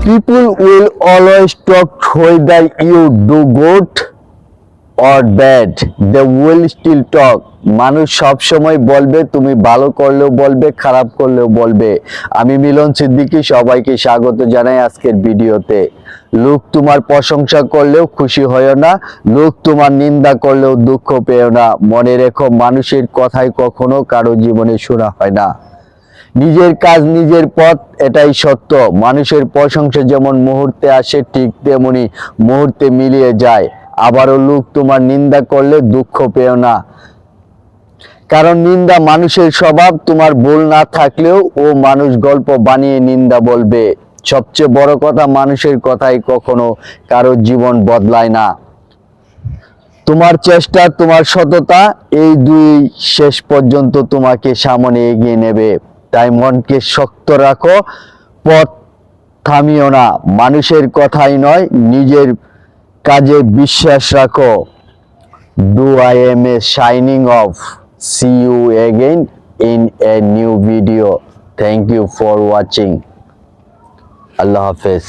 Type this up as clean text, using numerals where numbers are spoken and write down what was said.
People will always talk whether you do good or bad. They will still talk. মানুষ সব সময় বলবে, তুমি ভালো করলেও বলবে, খারাপ করলেও বলবে। আমি মিলন সিদ্দিকী, সবাইকে স্বাগত জানাই আজকের ভিডিওতে। লোক তোমার প্রশংসা করলেও খুশি হয়ো না, লোক তোমার নিন্দা করলেও দুঃখ পেও না। মনে রেখো, মানুষের কথাই কখনো কারো জীবনে শোনা হয় না। নিজের কাজ নিজের পথ, এটাই সত্য। মানুষের প্রশংসা যেমন মুহূর্তে আসে, ঠিক তেমনি মুহূর্তে মিলিয়ে যায়। আবারও লোক তোমার নিন্দা করলে দুঃখ পেও না, কারণ নিন্দা মানুষের স্বভাব। তোমার ভুল না থাকলেও ও মানুষ গল্প বানিয়ে নিন্দা বলবে। সবচেয়ে বড় কথা, মানুষের কথাই কখনো কারো জীবন বদলায় না। তোমার চেষ্টা, তোমার সততা, এই দুই শেষ পর্যন্ত তোমাকে সামনে এগিয়ে নেবে। তাই মনকে শক্ত রাখো, পথ থামিও না। মানুষের কথাই নয়, নিজের কাজে বিশ্বাস রাখো। I am signing off. See you again in a new video. Thank you for watching. Allah Hafiz.